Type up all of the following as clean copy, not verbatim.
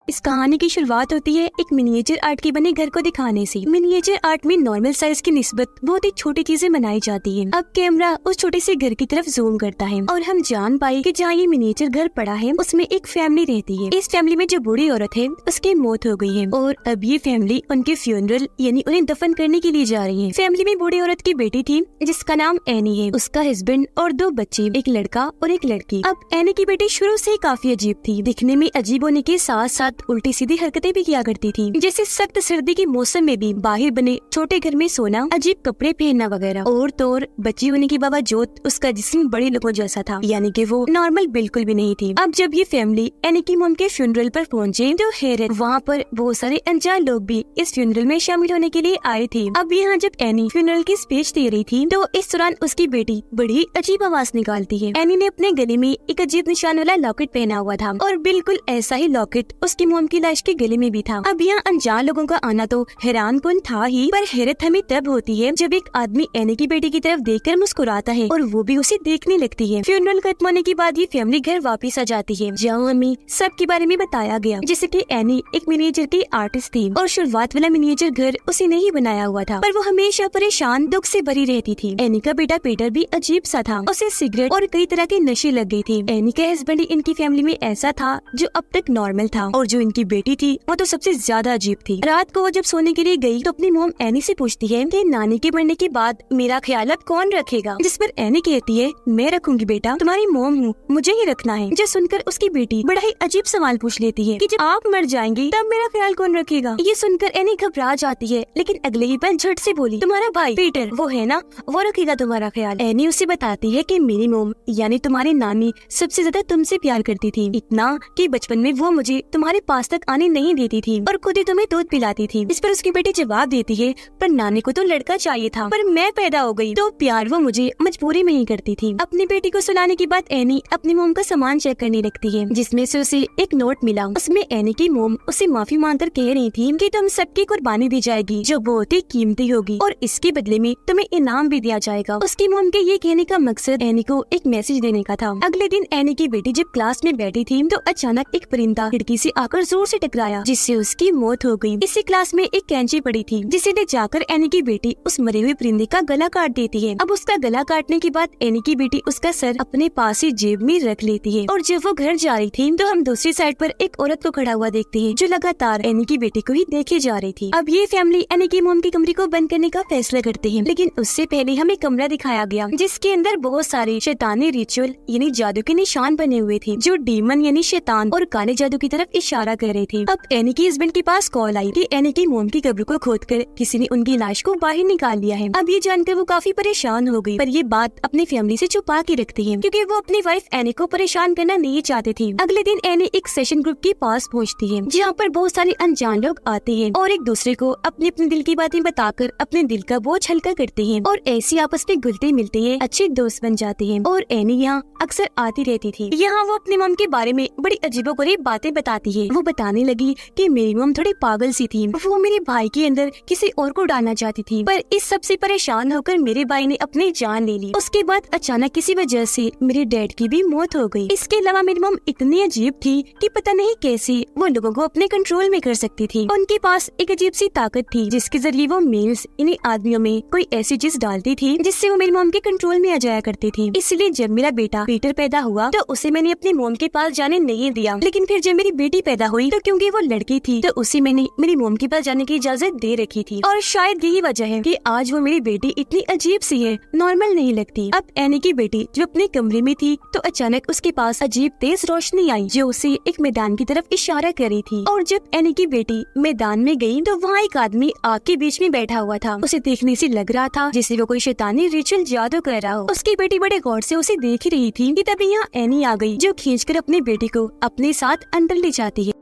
इस कहानी की शुरुआत होती है एक मिनिएचर आर्ट के बने घर को दिखाने से। मिनिएचर आर्ट में नॉर्मल साइज की निस्बत बहुत ही छोटी चीजें बनाई जाती है। अब कैमरा उस छोटे से घर की तरफ जूम करता है और हम जान पाए कि जहाँ ये मिनिएचर घर पड़ा है उसमें एक फैमिली रहती है। इस फैमिली में जो बूढ़ी औरत है उसकी मौत हो गई है और अब ये फैमिली उनके फ्यूनरल यानी उन्हें दफन करने के लिए जा रही है। फैमिली में बूढ़ी औरत की बेटी थी जिसका नाम एनी है, उसका हस्बैंड और 2 बच्चे, एक लड़का और एक लड़की। अब एनी की बेटी शुरू से काफी अजीब थी, दिखने में अजीब होने के साथ साथ उल्टी सीधी हरकतें भी किया करती थी, जैसे सख्त सर्दी के मौसम में भी बाहर बने छोटे घर में सोना, अजीब कपड़े पहनना वगैरह। और तो और बच्ची होने के बावजूद उसका जिस्म बड़े लोगों जैसा था, यानी कि वो नॉर्मल बिल्कुल भी नहीं थी। अब जब ये फैमिली एनी की मॉम के फ्यूनरल पर पहुंचे तो हैरत, वहाँ पर बहुत सारे अनजान लोग भी इस फ्यूनरल में शामिल होने के लिए आए थे। अब यहाँ जब एनी फ्यूनरल की स्पीच दे रही थी तो इस दौरान उसकी बेटी बड़ी अजीब आवाज निकालती है। एनी ने अपने गले में एक अजीब निशान वाला लॉकेट पहना हुआ था और बिल्कुल ऐसा ही लॉकेट उसकी मॉम की लाश के गले में भी था। अब यहाँ अनजान लोगों का आना तो हैरानकुन था ही, पर हैरत हमें तब होती है जब एक आदमी एनी की बेटी की तरफ देखकर मुस्कुराता है और वो भी उसे देखने लगती है। फ्यूनरल खत्म होने के बाद ये फैमिली घर वापस आ जाती है, जहाँ हमें सब के बारे में बताया गया, जैसे कि एनी एक मिनिएचर की आर्टिस्ट थी और शुरुआत वाला मिनिएचर घर उसे नहीं बनाया हुआ था, पर वो हमेशा परेशान दुख से भरी रहती थी। एनी का बेटा पीटर भी अजीब सा था, उसे सिगरेट और कई तरह के नशे लग गई थी। एनी का हस्बैंड इनकी फैमिली में ऐसा था जो अब तक नॉर्मल था, और जो इनकी बेटी थी वो तो सबसे ज्यादा अजीब थी। रात को वो जब सोने के लिए गई तो अपनी मॉम एनी से पूछती है कि नानी के मरने के बाद मेरा ख्याल अब कौन रखेगा, जिस पर एनी कहती है मैं रखूंगी बेटा, तुम्हारी मॉम हूँ, मुझे ही रखना है। जो सुनकर उसकी बेटी बड़ा ही अजीब सवाल पूछ लेती है कि जब आप मर जाएंगी तब मेरा ख्याल कौन रखेगा। ये सुनकर एनी घबरा जाती है, लेकिन अगले ही पल झट से बोली तुम्हारा भाई पीटर वो है ना, वो रखेगा तुम्हारा ख्याल। एनी उसे बताती है कि मेरी मॉम यानी तुम्हारी नानी सबसे ज्यादा तुमसे प्यार करती थी, इतना कि बचपन में वो मुझे तुम्हारे पास तक आने नहीं देती थी और खुद ही तुम्हें दूध पिलाती थी। इस पर उसकी बेटी जवाब देती है पर नानी को तो लड़का चाहिए था, पर मैं पैदा हो गई तो प्यार वो मुझे मजबूरी में ही करती थी। अपनी बेटी को सुलाने के बाद एनी अपनी मोम का सामान चेक करने लगती है, जिसमें से उसे एक नोट मिला। उसमें एनी की मोम उसे माफी मांगकर कह रही थी कि तुम सबकी कुर्बानी दी जाएगी जो बहुत ही कीमती होगी और इसके बदले में तुम्हें इनाम भी दिया जाएगा। उसकी मोम के ये कहने का मकसद एनी को एक मैसेज देने का था। अगले दिन एनी की बेटी जब क्लास में बैठी थी तो अचानक एक परिंदा खिड़की से आकर जोर से टकराया, जिससे उसकी मौत हो गई। इसी क्लास में एक कैंची पड़ी थी जिसे ले जाकर एनी की बेटी उस मरे हुए परिंदे का गला काट देती है। अब उसका गला काटने के बाद एनी की बेटी उसका सर अपने पास ही जेब में रख लेती है और जब वो घर जा रही थी तो हम दूसरी साइड पर एक औरत को खड़ा हुआ देखते हैं जो लगातार एनी की बेटी को ही देखे जा रही थी। अब ये फैमिली एनी की मोम के कमरे को बंद करने का फैसला करते हैं, लेकिन उससे पहले हमें कमरा दिखाया गया जिसके अंदर बहुत सारे शैतानी रिचुअल यानी जादू के निशान बने हुए थे जो डीमन यानी शैतान और काले जादू की तरफ इशारा कर रहे थे। अब एनी के हस्बैंड के पास कॉल आई कि एनी की मोम की कब्र को खोदकर किसी ने उनकी लाश को बाहर निकाल लिया है। अब ये जानकर वो काफी परेशान हो गई, पर ये बात अपनी फैमिली से छुपा के रखती है क्योंकि वो अपनी वाइफ एनी को परेशान करना नहीं चाहते थे। अगले दिन एनी एक सेशन ग्रुप के पास पहुंचती है जहाँ पर बहुत सारे अनजान लोग आते हैं और एक दूसरे को अपने अपने दिल की बातें बताकर अपने दिल का बोझ हल्का करते हैं और ऐसी आपस में घुलते मिलते हैं, अच्छे दोस्त बन जाते हैं। और एनी यहाँ अक्सर आती रहती थी। यहाँ वो अपनी मॉम के बारे में बड़ी अजीबोगरीब बातें बताती है। वो बताने लगी कि मेरी मॉम थोड़ी पागल सी थी, वो मेरे भाई के अंदर किसी और को डालना चाहती थी, पर इस सब से परेशान होकर मेरे भाई ने अपनी जान ले ली। उसके बाद अचानक किसी वजह से मेरे डैड की भी मौत हो गई। इसके अलावा मेरी मॉम इतनी अजीब थी कि पता नहीं कैसे वो लोगों को अपने कंट्रोल में कर सकती थी। उनके पास एक अजीब सी ताकत थी जिसके जरिए वो मेल्स यानी आदमियों में कोई ऐसी चीज डालती थी जिससे वो मेरी मॉम के कंट्रोल में आ जाया करती थी। इसलिए जब मेरा बेटा पीटर पैदा हुआ तो उसे मैंने अपनी मॉम के पास जाने नहीं दिया, लेकिन फिर जब मेरी बेटी पैदा हुई तो क्योंकि वो लड़की थी तो उसे मैंने मेरी मॉम के पास जाने की इजाजत दे रखी थी। और शायद यही वजह है कि आज वो मेरी बेटी इतनी अजीब सी है, नॉर्मल नहीं लगती। अब एनी की बेटी जो अपने कमरे में थी तो अचानक उसके पास अजीब तेज रोशनी आई जो उसे एक मैदान की तरफ इशारा कर रही थी। और जब एनी की बेटी मैदान में गई तो वहाँ एक आदमी आग के बीच में बैठा हुआ था। उसे देखने से लग रहा था जैसे वो कोई शैतानी रिचुअल जादू कर रहा हो। उसकी बेटी बड़े गौर से उसे देख रही थी कि तभी यहाँ एनी आ गई जो खींचकर अपनी बेटी को अपने साथ अंदर ले जाती है।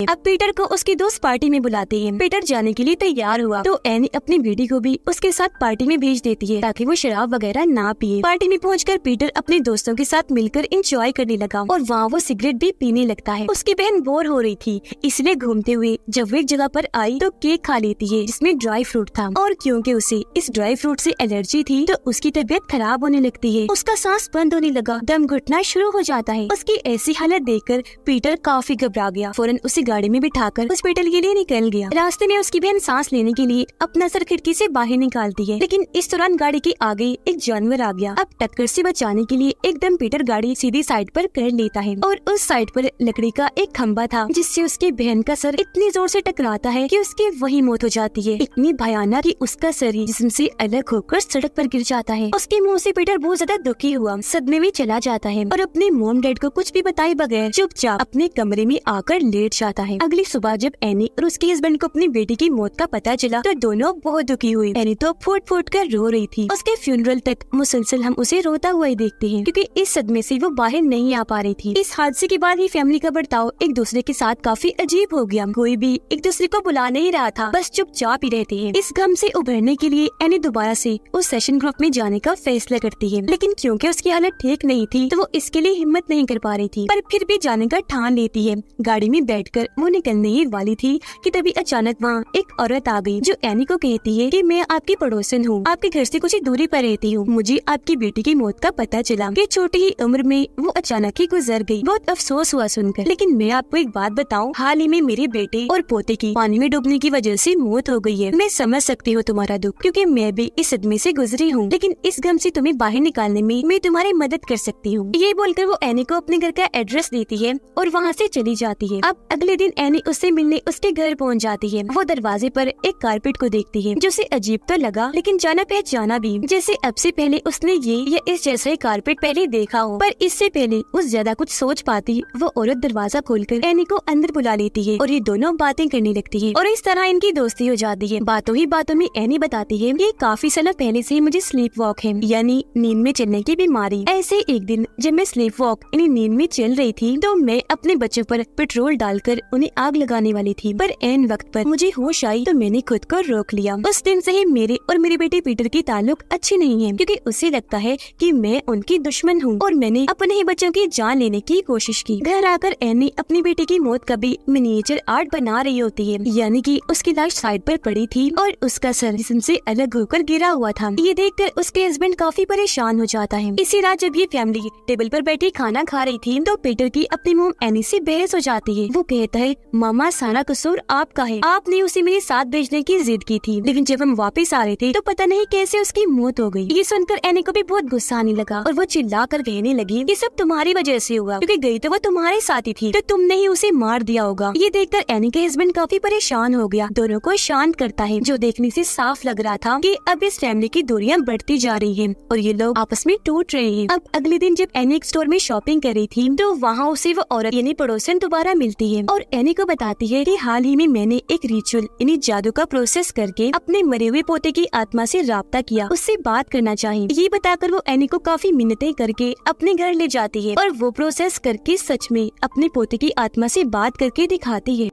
अब पीटर को उसकी दोस्त पार्टी में बुलाते हैं। पीटर जाने के लिए तैयार हुआ तो एनी अपनी बेटी को भी उसके साथ पार्टी में भेज देती है ताकि वो शराब वगैरह ना पिए। पार्टी में पहुंचकर पीटर अपने दोस्तों के साथ मिलकर एंजॉय करने लगा और वहाँ वो सिगरेट भी पीने लगता है। उसकी बहन बोर हो रही थी, इसलिए घूमते हुए जब वो एक जगह पर आई तो केक खा लेती है जिसमें ड्राई फ्रूट था और क्योंकि उसे इस ड्राई फ्रूट से एलर्जी थी तो उसकी तबीयत खराब होने लगती है। उसका सांस बंद होने लगा, दम घुटना शुरू हो जाता है। उसकी ऐसी हालत देखकर पीटर काफी घबरा गया। फौरन उसे गाड़ी में बिठाकर हॉस्पिटल के लिए निकल गया। रास्ते में उसकी बहन सांस लेने के लिए अपना सर खिड़की से बाहर निकालती है, लेकिन इस दौरान गाड़ी के आगे एक जानवर आ गया। अब टक्कर से बचाने के लिए एकदम पीटर गाड़ी सीधी साइड पर कर लेता है और उस साइड पर लकड़ी का एक खंबा था जिससे उसके बहन का सर इतनी जोर से टकराता है कि उसकी वही मौत हो जाती है। इतनी भयानक कि उसका सर ही जिस्म से अलग होकर सड़क पर गिर जाता है। उसके मुंह से पीटर बहुत ज्यादा दुखी हुआ, सदमे में चला जाता है और अपने मॉम डैड को कुछ भी बताए बगैर चुपचाप अपने कमरे में आकर लेट जाता है। अगली सुबह जब एनी और उसके हस्बैंड को अपनी बेटी की मौत का पता चला तो दोनों बहुत दुखी हुई। एनी तो फूट फूट कर रो रही थी। उसके फ्यूनरल तक मुसलसल हम उसे रोता हुआ ही देखते हैं क्योंकि इस सदमे से वो बाहर नहीं आ पा रही थी। इस हादसे के बाद ही फैमिली का बर्ताव एक दूसरे के साथ काफी अजीब हो गया। कोई भी एक दूसरे को बुला नहीं रहा था, बस चुपचाप ही रहते हैं। इस गम से उभरने के लिए एनी दोबारा से उस सेशन ग्रुप में जाने का फैसला करती है, लेकिन क्योंकि उसकी हालत ठीक नहीं थी तो वो इसके लिए हिम्मत नहीं कर पा रही थी, पर फिर भी जाने का ठान लेती है। गाड़ी में बैठकर वो निकलने ही वाली थी कि तभी अचानक वहाँ एक औरत आ गई जो एनी को कहती है कि मैं आपकी पड़ोसन हूँ, आपके घर से कुछ ही दूरी पर रहती हूँ। मुझे आपकी बेटी की मौत का पता चला कि छोटी ही उम्र में वो अचानक ही गुजर गई। बहुत अफसोस हुआ सुनकर, लेकिन मैं आपको एक बात बताऊं, हाल ही में मेरे बेटे और पोते की पानी में डूबने की वजह से मौत हो गई है। मैं समझ सकती हूँ तुम्हारा दुख क्योंकि मैं भी इस सदमे से गुजरी हूँ, लेकिन इस गम से तुम्हें बाहर निकालने में मैं तुम्हारी मदद कर सकती हूँ। ये बोलकर वो एनी को अपने घर का एड्रेस देती है और वहाँ से चली जाती है। अब अगले दिन एनी उससे मिलने उसके घर पहुँच जाती है। वो दरवाजे पर एक कारपेट को देखती है जो उसे अजीब तो लगा लेकिन जाना पहचाना भी, जैसे अब से पहले उसने ये या इस जैसा ही कारपेट पहले देखा हो। पर इससे पहले उस ज्यादा कुछ सोच पाती वो औरत दरवाजा खोलकर एनी को अंदर बुला लेती है और ये दोनों बातें करने लगती है और इस तरह इनकी दोस्ती हो जाती है। बातों ही बातों में एनी बताती है कि काफी सालों पहले से मुझे स्लीप वॉक है, यानी नींद में चलने की बीमारी। ऐसे एक दिन जब मैं स्लीप वॉक यानी नींद में चल रही थी तो मैं अपने बच्चों पर पेट्रोल डालकर उन्हें आग लगाने वाली थी, पर एन वक्त पर मुझे होश आई तो मैंने खुद को रोक लिया। उस दिन से ही मेरे और मेरे बेटे पीटर की ताल्लुक अच्छे नहीं है क्योंकि उसे लगता है कि मैं उनकी दुश्मन हूँ और मैंने अपने ही बच्चों की जान लेने की कोशिश की। घर आकर एनी अपनी बेटी की मौत का भी मिनिएचर आर्ट बना रही होती है, यानी कि उसकी लाश साइड पर पड़ी थी और उसका सर जिस्म से अलग होकर गिरा हुआ था। ये देखकर उसके हस्बैंड काफी परेशान हो जाता है। इसी रात जब ये फैमिली टेबल पर बैठी खाना खा रही थी तो पीटर की अपनी मोम एनी से बहस हो जाती है। वो कहता है, मामा सारा कसूर आपका है, आपने उसे मेरे साथ भेजने की जिद की थी, लेकिन जब हम वापस आ रहे थे तो पता नहीं कैसे उसकी मौत हो गई। ये सुनकर एनी को भी बहुत गुस्सा आने लगा और वो चिल्ला कर कहने लगी कि सब तुम्हारी वजह से हुआ क्योंकि गई तो वो तुम्हारे साथ ही थी, तो तुमने ही उसे मार दिया होगा। ये देखकर एनी के हस्बैंड काफी परेशान हो गया, दोनों को शांत करता है, जो देखने से साफ लग रहा था कि अब इस फैमिली की दूरियां बढ़ती जा रही हैं और ये लोग आपस में टूट रहे हैं। अब अगले दिन जब एनी एक स्टोर में शॉपिंग कर रही थी तो वहाँ उसे वो औरत यानी पड़ोसन दोबारा मिलती है और एनी को बताती है कि हाल ही में मैंने एक रिचुअल यानी जादू का प्रोसेस करके अपने मरे हुए पोते की आत्मा से राब्ता किया, उससे बात करना चाहिए। ये बताकर वो एनी को काफी मिन्नतें करके अपने घर ले जाती है और वो प्रोसेस करके सच में अपने पोते की आत्मा से बात करके दिखाती है।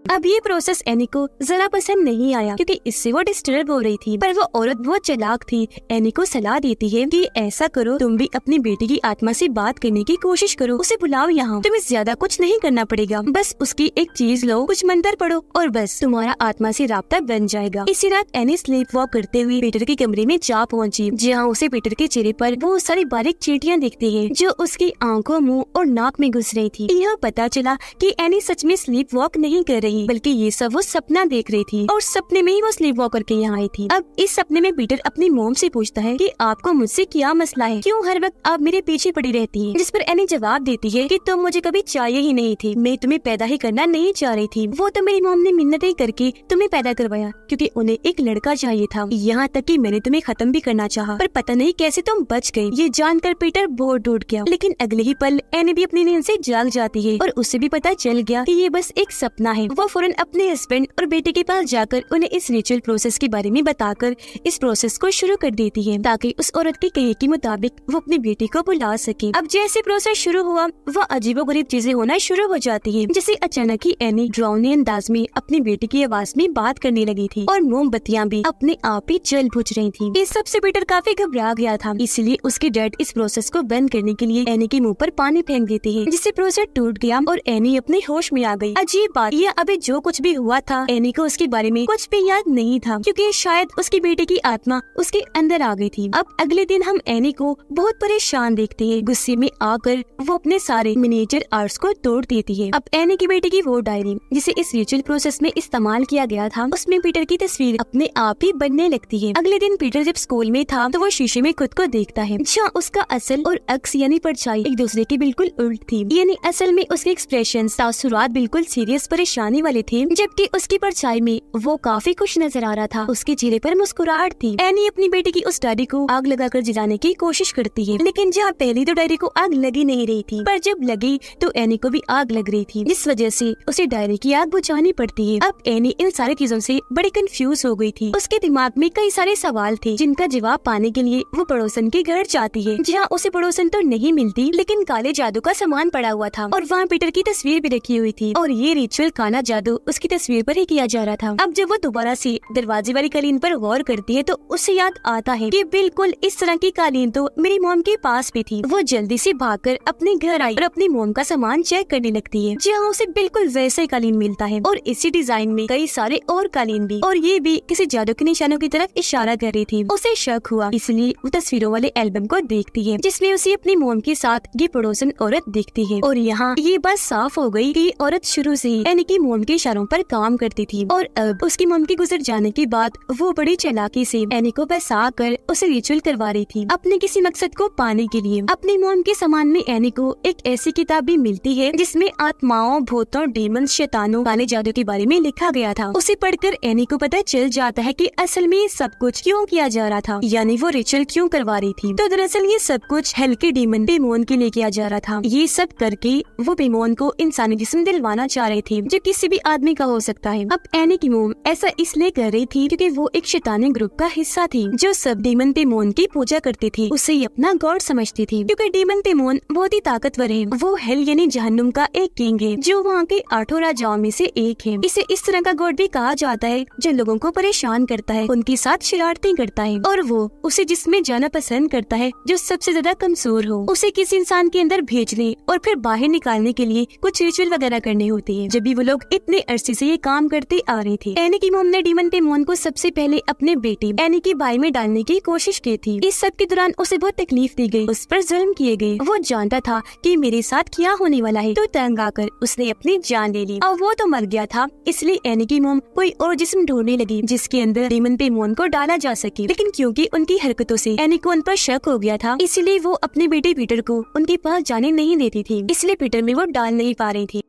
अब ये प्रोसेस एनी को जरा पसंद नहीं आया क्योंकि इससे वो डिस्टर्ब हो रही थी, पर वो औरत बहुत चालाक थी। एनी को सलाह देती है कि ऐसा करो, तुम भी अपनी बेटी की आत्मा से बात करने की कोशिश करो, उसे बुलाओ यहाँ, तुम्हें ज्यादा कुछ नहीं करना पड़ेगा, बस उसकी एक चीज लो, कुछ मंत्र पढ़ो और बस तुम्हारा आत्मा से राब्ता बन जाएगा। इसी रात एनी स्लीप वॉक करते हुए पीटर के कमरे में जा पहुँची, जहाँ उसे पीटर के चेहरे पर बहुत सारी बारीक चींटियां दिखती है जो उसकी आंखों, मुँह और नाक में घुस रही थी। यह पता चला कि एनी सच में स्लीप वॉक नहीं कर रही बल्कि ये सब वो सपना देख रही थी और सपने में ही वो स्लीप वॉक करके यहाँ आई थी। अब इस सपने में पीटर अपनी मोम से पूछता है कि आपको मुझसे क्या मसला है, क्यों हर वक्त आप मेरे पीछे पड़ी रहती हैं? जिस पर एनी जवाब देती है कि तुम मुझे कभी चाहिए ही नहीं थी, मैं तुम्हें पैदा ही करना नहीं चाह रही थी, वो तो मेरी मोम ने मिन्नतें करके तुम्हें पैदा करवाया क्योंकि उन्हें एक लड़का चाहिए था, यहाँ तक कि मैंने तुम्हें खत्म भी करना चाहा पर पता नहीं कैसे तुम बच गई। ये जानकर पीटर बहुत टूट गया, लेकिन अगले ही पल एनी भी अपनी नींद से जाग जाती है और उसे भी पता चल गया कि ये बस एक सपना है। वो फौरन अपने हस्बैंड और बेटे के पास जाकर उन्हें इस रिचुअल प्रोसेस के बारे में बताकर इस प्रोसेस को शुरू कर देती है ताकि उस औरत के कहे के मुताबिक वो अपनी बेटी को बुला सके। अब जैसे प्रोसेस शुरू हुआ वो अजीबोगरीब चीजें होना शुरू हो जाती है, जैसे अचानक ही एनी ड्राउनी अंदाज में अपनी बेटी की आवाज में बात करने लगी थी और मोमबत्तियां भी अपने आप ही जल बुझ रही थी। इस सबसे पीटर काफी घबरा गया था, इसलिए उसके डैड इस प्रोसेस को बंद करने के लिए एनी के मुंह पर पानी फेंक देते हैं, जिससे प्रोसेस टूट गया और एनी अपने होश में आ गई। अजीब बात यह अभी जो कुछ भी हुआ था एनी को उसके बारे में कुछ भी याद नहीं था, क्योंकि शायद उसकी बेटी की आत्मा उसके अंदर आ गई थी। अब अगले दिन हम एनी को बहुत परेशान देखते हैं। गुस्से में आकर वो अपने सारे मिनिएचर आर्ट्स को तोड़ देती है। अब एनी की बेटी की वो डायरी जिसे इस रिचुअल प्रोसेस में इस्तेमाल किया गया था, उसमें पीटर की तस्वीर अपने आप ही बनने लगती है। अगले दिन पीटर जब स्कूल में था तो वो शीशे में खुद को देखता है, जहाँ उसका असल और अक्स यानी परछाई एक दूसरे के बिल्कुल उल्ट थी। यानी असल में उसके एक्सप्रेशन तासुरात बिल्कुल सीरियस परेशानी वाले थे, जबकि उसकी परछाई में वो काफी खुश नजर आ रहा था। उसके चेहरे पर मुस्कुराहट थी। एनी अपनी बेटी की उस डायरी को आग लगाकर जलाने की कोशिश करती है, लेकिन जहाँ पहली तो डायरी को आग लगी नहीं रही थी, पर जब लगी तो एनी को भी आग लग रही थी, जिस वजह से उसे डायरी की आग बुझानी पड़ती है। अब एनी इन सारी चीजों से बड़ी कंफ्यूज हो गई थी। उसके दिमाग में कई सारे सवाल थे जिनका जवाब पाने के लिए वो पड़ोसन के घर जाती है, जहाँ उसे पड़ोसन तो नहीं मिलती, लेकिन काले जादू का सामान पड़ा हुआ था और वहाँ पीटर की तस्वीर भी रखी हुई थी और ये रिचुअल काला जादू उसकी तस्वीर पर ही किया जा रहा था। अब जब वो दोबारा से दरवाजे वाली कालीन पर गौर करती है तो उसे याद आता है कि बिल्कुल इस तरह की कालीन तो मेरी मोम के पास भी थी। वो जल्दी से भागकर अपने घर आई और अपनी मोम का सामान चेक करने लगती है, जहाँ उसे बिल्कुल वैसा ही कालीन मिलता है और इसी डिजाइन में कई सारे और कालीन भी, और ये भी किसी जादू के निशानों की तरफ इशारा कर रही थी। उसे शक हुआ, इसलिए वो तस्वीरों वाले एल्बम को देखती है जिसमें उसे अपनी मोम के साथ ये पड़ोसन औरत दिखती है। और यहाँ ये बात साफ हो गई कि औरत शुरू से ही एनी की मोम के इशारों पर काम करती थी और अब उसकी मोम के गुजर जाने के बाद वो बड़ी चालाकी से एनी को बसा कर उसे रिचुअल करवा रही थी अपने किसी मकसद को पाने के लिए। अपनी मोम के सामान में एनी को एक ऐसी किताब भी मिलती है जिसमें आत्माओं, भूतों, डेमंस, शैतानों, काले जादू के बारे में लिखा गया था। उसे पढ़कर एनी को पता चल जाता है कि असल में ये सब कुछ क्यों किया जा रहा था, यानी वो रिचुअल क्यों करवा रही थी। तो दरअसल ये सब कुछ हल्के डेमन पेमोन के लिए किया जा रहा था। ये सब करके वो पेमोन को इंसानी जिस्म दिलवाना चाह रहे थे जो किसी भी आदमी का हो सकता है। अब एनी की मोम ऐसा इसलिए कर रही थी क्योंकि वो एक शैतानी ग्रुप का हिस्सा थी जो सब डेमन पेमोन की पूजा करती थी। उसे ही अपना गॉड समझती थी क्योंकि डेमन पेमोन बहुत ही ताकतवर है। वो हेल यानी जहन्नुम का एक किंग है जो वहाँ के 8 राजाओं में से एक है। इसे इस तरह का गॉड भी कहा जाता है जो लोगों को परेशान करता है, उनके साथ शरारतें करता है और वो उसे जिसमें जाना पसंद करता है जो सबसे ज्यादा कमजोर हो। उसे किसी इंसान के अंदर भेजने और फिर बाहर निकालने के लिए कुछ रिचुअल वगैरह करने होते हैं। जब भी वो लोग इतने अरसे से ये काम करते आ रहे थे। एनी की मोम ने डेमन पेमोन को सबसे पहले अपने बेटे एनी की बाई में डालने की कोशिश की थी। इस सब के दौरान उसे बहुत तकलीफ दी गई, उस पर जुल्म किए गए। वो जानता था कि मेरे साथ क्या होने वाला है, तो तंग आकर उसने अपनी जान ले ली। और वो तो मर गया था, इसलिए एनी की मोम कोई और जिस्म ढूंढने लगी जिसके अंदर डेमन पेमोन को डाला जा सके। लेकिन क्योंकि उनकी हरकतों से एनी को उन पर शक हो गया था, इसलिए वो अपने बेटे पीटर को उनके पास जाने नहीं देती थी, इसलिए पीटर में वो डाल नहीं पा रही थी।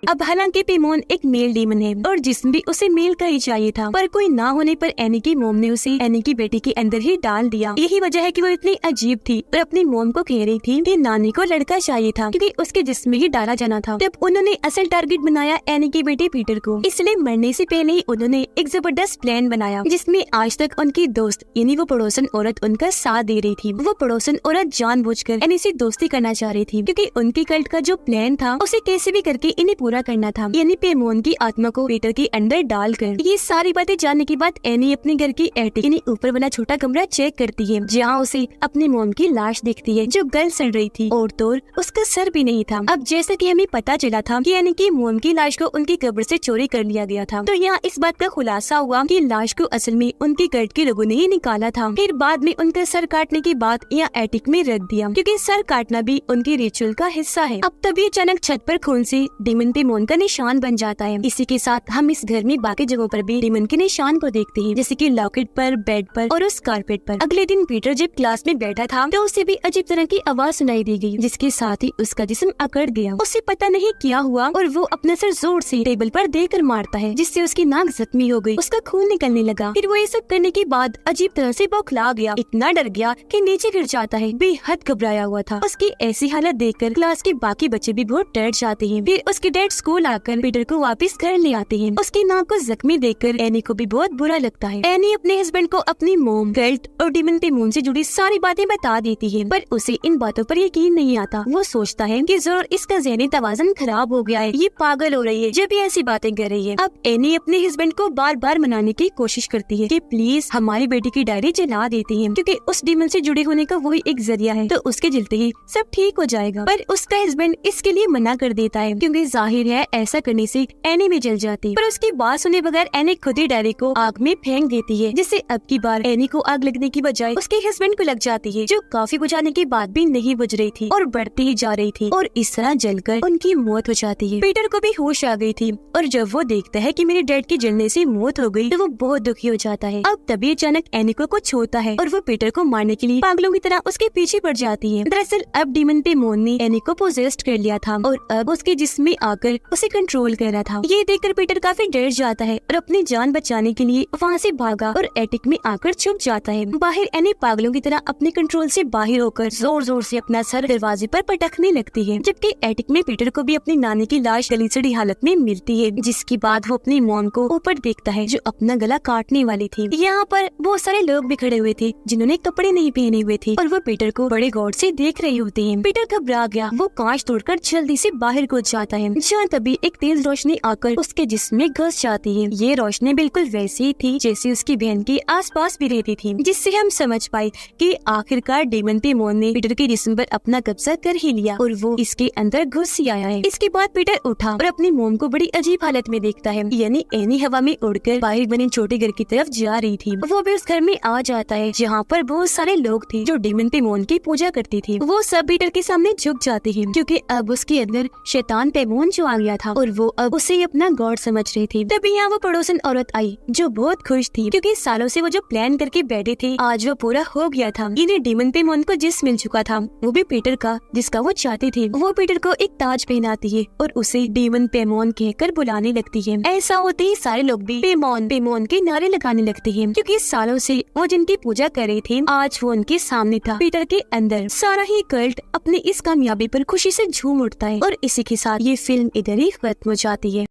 अब हालांकि पेमोन एक मेल डीमन है और जिस्म भी उसे मेल का ही चाहिए था, पर कोई ना होने पर एनी की मोम ने उसे एनी की बेटी के अंदर ही डाल दिया। यही वजह है कि वो इतनी अजीब थी और अपनी मोम को कह रही थी कि नानी को लड़का चाहिए था क्योंकि उसके जिस्म में ही डाला जाना था। तब उन्होंने असल टारगेट बनाया एनी के बेटे पीटर को, इसलिए मरने से पहले ही उन्होंने एक जबरदस्त प्लान बनाया जिसमें आज तक उनकी दोस्त यानी वो पड़ोसन औरत उनका साथ दे रही थी। वो पड़ोसन औरत जानबूझकर एनी से दोस्ती करना चाह रही थी क्योंकि उनके कल्ट का जो प्लान था उसे कैसे भी करके इन्हें पूरा करना था, यानी पेमोन की आत्मा को पीटर के अंदर डालकर। ये सारी बातें जानने के बाद एनी अपने घर की एटिक यानी ऊपर वाला छोटा कमरा चेक करती है, जहाँ उसे अपनी मोम की लाश दिखती है जो गल सड़ रही थी और तो उसका सर भी नहीं था। अब जैसा कि हमें पता चला था कि एनी की मोम की लाश को उनकी कब्र से चोरी कर लिया गया था, तो यहाँ इस बात का खुलासा हुआ कि लाश को असल में उनके कल्ट के लोगों ने ही निकाला था। फिर बाद में उनका सर काटने के बाद यहाँ एटिक में रख दिया क्योंकि सर काटना भी उनके रिचुअल का हिस्सा है। अब तभी अचानक छत पर खून से डेमन पेमोन का निशान बन जाता है। इसी के साथ हम इस घर में बाकी जगहों पर भी डेमन के निशान को देखते हैं, जैसे कि लॉकेट पर, बेड पर और उस कारपेट पर। अगले दिन पीटर जब क्लास में बैठा था तो उसे भी अजीब तरह की आवाज सुनाई दी गई, जिसके साथ ही उसका जिस्म अकड़ गया। उसे पता नहीं क्या हुआ और वो अपना सर जोर से टेबल पर देकर मारता है, जिससे उसकी नाक जख्मी हो गई, उसका खून निकलने लगा। फिर वो ये सब करने के बाद अजीब तरह से बौखला गया, इतना डर गया कि नीचे गिर जाता है। बेहद घबराया हुआ था। उसकी ऐसी हालत देखकर क्लास के बाकी बच्चे भी बहुत डर जाते हैं। फिर उसके डैड डैड स्कूल आकर पीटर को वापस घर ले आते हैं। उसकी नाक को जख्मी देखकर एनी को भी बहुत बुरा लगता है। एनी अपने हस्बैंड को अपनी मोम, कल्ट और डीमन पेमोन से जुड़ी सारी बातें बता देती है, पर उसे इन बातों पर यकीन नहीं आता। वो सोचता है कि जरूर इसका ज़हनी तवाज़ुन खराब हो गया है, ये पागल हो रही है जब ये ऐसी बातें कर रही है। अब एनी अपने हस्बैंड को बार बार मनाने की कोशिश करती है कि प्लीज हमारी बेटी की डायरी जला देती है, क्योंकि उस डीमन से जुड़े होने का वही एक जरिया है, तो उसके जलते ही सब ठीक हो जाएगा। पर उसका हस्बैंड इसके लिए मना कर देता है, क्योंकि जाहिर है ऐसा करने से एनी में जल जाती। पर उसकी बात सुने बगैर एनी खुद ही डायरी को आग में फेंक देती है, जिससे अब की बार एनी को आग लगने की बजाय उसके हस्बैंड को लग जाती है, जो काफी बुझाने के बाद भी नहीं बुझ रही थी और बढ़ती ही जा रही थी, और इस तरह जलकर उनकी मौत हो जाती है। पीटर को भी होश आ गई थी, और जब वो देखता है कि मेरे डैड की जलने से मौत हो गई, तो वो बहुत दुखी हो जाता है। अब तभी अचानक एनी को कुछ होता है और वो पीटर को मारने के लिए पागलों की तरह उसके पीछे पड़ जाती है। दरअसल अब डीमन पेमोन ने एनी को पोजेस्ड कर लिया था और अब उसके जिस्म में आकर उसे कंट्रोल कर रहा था। ये देखकर पीटर काफी डर जाता है और अपनी जान बचाने के लिए वहाँ से भागा और एटिक में आकर छुप जाता है। बाहर एनी पागलों की तरह अपने कंट्रोल से बाहर होकर जोर जोर से अपना सर दरवाजे पर पटकने लगती है, जबकि एटिक में पीटर को भी अपनी नानी की लाश गली सड़ी हालत में मिलती है, जिसके बाद वो अपनी मॉम को ऊपर देखता है जो अपना गला काटने वाली थी। यहाँ पर बहुत सारे लोग भी खड़े हुए थे जिन्होंने कपड़े नहीं पहने हुए थे और वो पीटर को बड़े गौर से देख रहे होते हैं। पीटर घबरा गया, वो कांच तोड़कर जल्दी से बाहर कूद जाता है, जहाँ तभी एक तेज रोशनी आकर उसके जिस्म में घुस जाती है। ये रोशनी बिल्कुल वैसी ही थी जैसी उसकी बहन के आसपास भी रहती थी, जिससे हम समझ पाए कि आखिरकार डीमन पेमोन ने पीटर के जिस्म पर अपना कब्जा कर ही लिया और वो इसके अंदर घुस ही आया है। इसके बाद पीटर उठा और अपनी मोम को बड़ी अजीब हालत में देखता है, यानी एनी हवा में उड़कर बाहर बने छोटे घर की तरफ जा रही थी। वो भी उस घर में आ जाता है जहाँ पर बहुत सारे लोग थे जो डीमन पेमोन की पूजा करती थी। वो सब पीटर के सामने झुक जाते हैं, क्योंकि अब उसके अंदर शैतान पेमोन जो आ गया था और वो अब उसे अपना गॉड समझ रही थी। तभी यहाँ वो पड़ोसन औरत आई जो बहुत खुश थी, क्योंकि सालों से वो जो प्लान करके बैठे थे आज वो पूरा हो गया था। इन्हें डीमन पेमोन को जिस मिल चुका था, वो भी पीटर का, जिसका वो चाहते थे। वो पीटर को एक ताज पहनाती है और उसे डीमन पेमोन कहकर बुलाने लगती है। ऐसा होते ही सारे लोग भी पेमोन पेमोन के नारे लगाने लगते हैं, क्योंकि सालों से वो जिनकी पूजा कर रहे थे आज वो उनके सामने था। पीटर के अंदर सारा ही कल्ट अपनी इस कामयाबी पर खुशी से झूम उठता है और इसी के साथ ये फिल्म इधर ही खत्म हो जाती है।